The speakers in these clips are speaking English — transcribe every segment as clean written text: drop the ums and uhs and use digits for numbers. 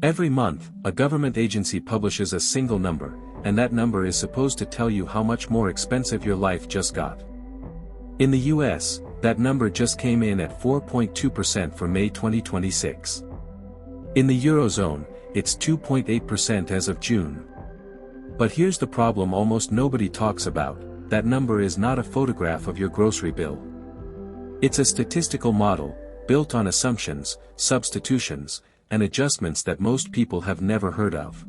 Every month, a government agency publishes a single number, and that number is supposed to tell you how much more expensive your life just got. In the US, that number just came in at 4.2% for May 2026. In the Eurozone, it's 2.8% as of June. But here's the problem almost nobody talks about: that number is not a photograph of your grocery bill. It's a statistical model, built on assumptions, substitutions, and adjustments that most people have never heard of.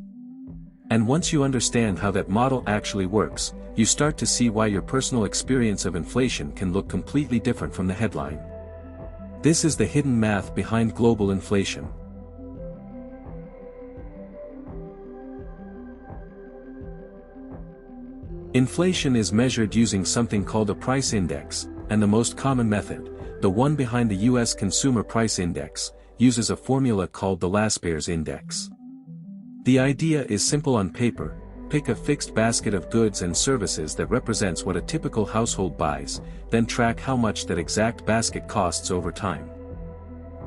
And once you understand how that model actually works, you start to see why your personal experience of inflation can look completely different from the headline. This is the hidden math behind global inflation. Inflation is measured using something called a price index, and the most common method, the one behind the US Consumer Price Index, uses a formula called the Laspeyres Index. The idea is simple on paper: pick a fixed basket of goods and services that represents what a typical household buys, then track how much that exact basket costs over time.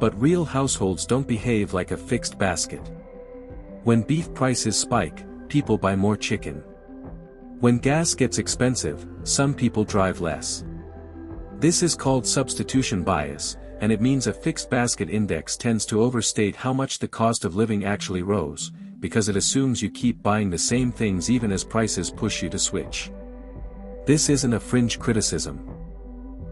But real households don't behave like a fixed basket. When beef prices spike, people buy more chicken. When gas gets expensive, some people drive less. This is called substitution bias, and it means a fixed basket index tends to overstate how much the cost of living actually rose, because it assumes you keep buying the same things even as prices push you to switch. This isn't a fringe criticism.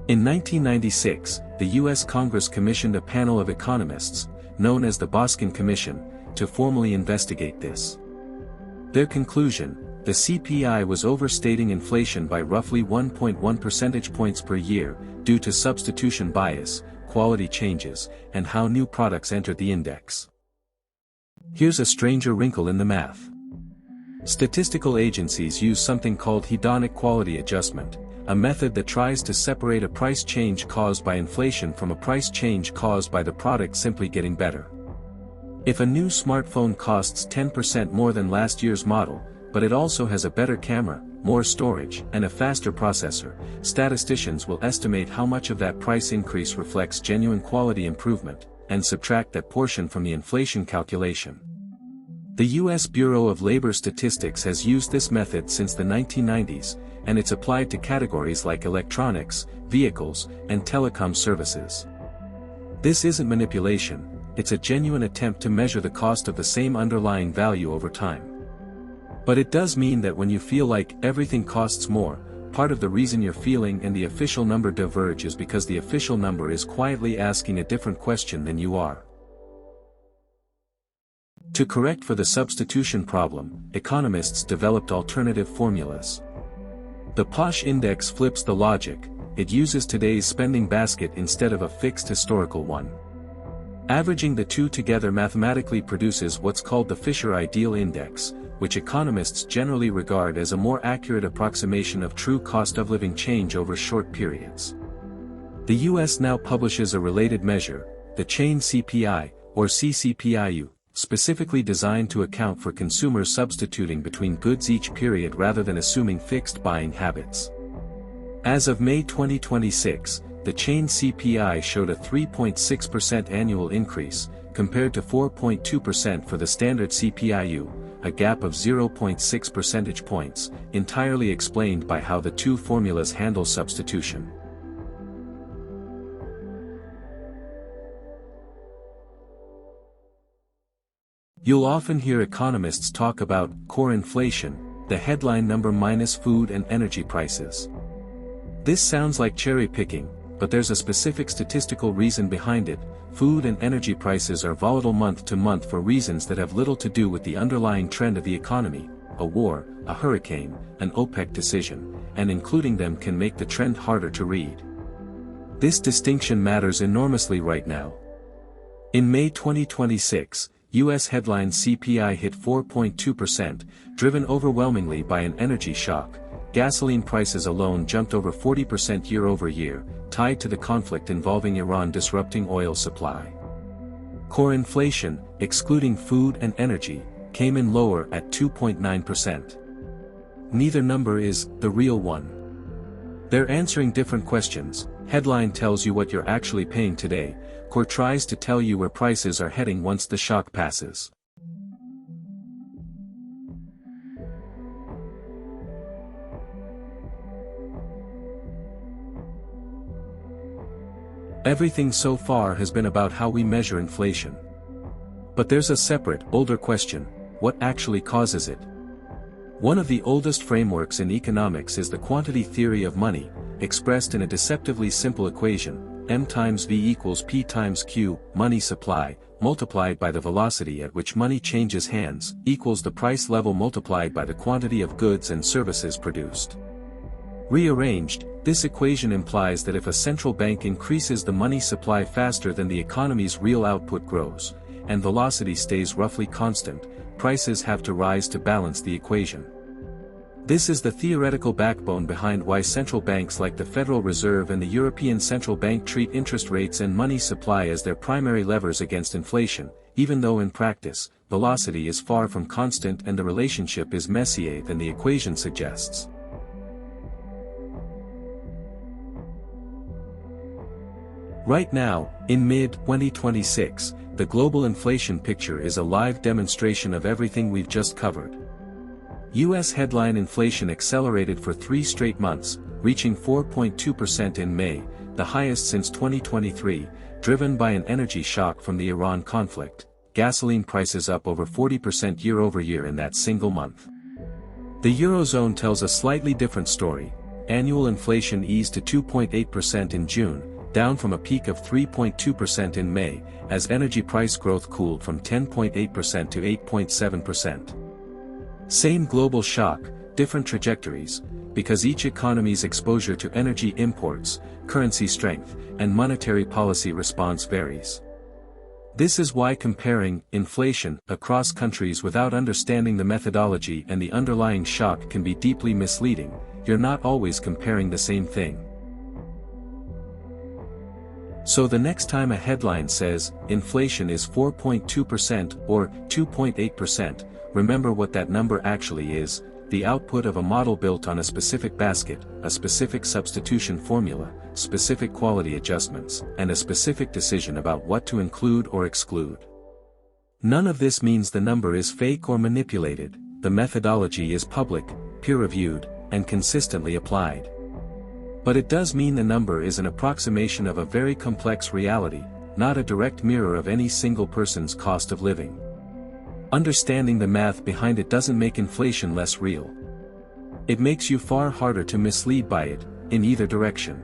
In 1996, the US Congress commissioned a panel of economists, known as the Boskin Commission, to formally investigate this. Their conclusion: the CPI was overstating inflation by roughly 1.1 percentage points per year, due to substitution bias, quality changes, and how new products entered the index. Here's a stranger wrinkle in the math. Statistical agencies use something called hedonic quality adjustment, a method that tries to separate a price change caused by inflation from a price change caused by the product simply getting better. If a new smartphone costs 10% more than last year's model, but it also has a better camera, more storage, and a faster processor, statisticians will estimate how much of that price increase reflects genuine quality improvement, and subtract that portion from the inflation calculation. The US Bureau of Labor Statistics has used this method since the 1990s, and it's applied to categories like electronics, vehicles, and telecom services. This isn't manipulation, it's a genuine attempt to measure the cost of the same underlying value over time. But it does mean that when you feel like everything costs more, part of the reason your feeling and the official number diverge is because the official number is quietly asking a different question than you are. To correct for the substitution problem, economists developed alternative formulas. The POSH index flips the logic: it uses today's spending basket instead of a fixed historical one. Averaging the two together mathematically produces what's called the Fisher Ideal Index, which economists generally regard as a more accurate approximation of true cost of living change over short periods. The US now publishes a related measure, the Chain CPI, or CCPIU, specifically designed to account for consumers substituting between goods each period rather than assuming fixed buying habits. As of May 2026, the Chain CPI showed a 3.6% annual increase, compared to 4.2% for the standard CPIU, a gap of 0.6 percentage points, entirely explained by how the two formulas handle substitution. You'll often hear economists talk about core inflation, the headline number minus food and energy prices. This sounds like cherry picking, but there's a specific statistical reason behind it. Food and energy prices are volatile month to month for reasons that have little to do with the underlying trend of the economy: a war, a hurricane, an OPEC decision, and including them can make the trend harder to read. This distinction matters enormously right now. In May 2026, US headline CPI hit 4.2%, driven overwhelmingly by an energy shock. Gasoline prices alone jumped over 40% year-over-year, tied to the conflict involving Iran disrupting oil supply. Core inflation, excluding food and energy, came in lower at 2.9%. Neither number is the real one. They're answering different questions. Headline tells you what you're actually paying today, core tries to tell you where prices are heading once the shock passes. Everything so far has been about how we measure inflation. But there's a separate, older question: what actually causes it? One of the oldest frameworks in economics is the quantity theory of money, expressed in a deceptively simple equation: M times V equals P times Q, money supply, multiplied by the velocity at which money changes hands, equals the price level multiplied by the quantity of goods and services produced. Rearranged, this equation implies that if a central bank increases the money supply faster than the economy's real output grows, and velocity stays roughly constant, prices have to rise to balance the equation. This is the theoretical backbone behind why central banks like the Federal Reserve and the European Central Bank treat interest rates and money supply as their primary levers against inflation, even though in practice, velocity is far from constant and the relationship is messier than the equation suggests. Right now, in mid-2026, the global inflation picture is a live demonstration of everything we've just covered. US headline inflation accelerated for 3 straight months, reaching 4.2% in May, the highest since 2023, driven by an energy shock from the Iran conflict. Gasoline prices up over 40% year-over-year in that single month. The Eurozone tells a slightly different story. Annual inflation eased to 2.8% in June, down from a peak of 3.2% in May, as energy price growth cooled from 10.8% to 8.7%. Same global shock, different trajectories, because each economy's exposure to energy imports, currency strength, and monetary policy response varies. This is why comparing inflation across countries without understanding the methodology and the underlying shock can be deeply misleading. You're not always comparing the same thing. So the next time a headline says, inflation is 4.2% or 2.8%, remember what that number actually is: the output of a model built on a specific basket, a specific substitution formula, specific quality adjustments, and a specific decision about what to include or exclude. None of this means the number is fake or manipulated. The methodology is public, peer-reviewed, and consistently applied. But it does mean the number is an approximation of a very complex reality, not a direct mirror of any single person's cost of living. Understanding the math behind it doesn't make inflation less real. It makes you far harder to mislead by it, in either direction.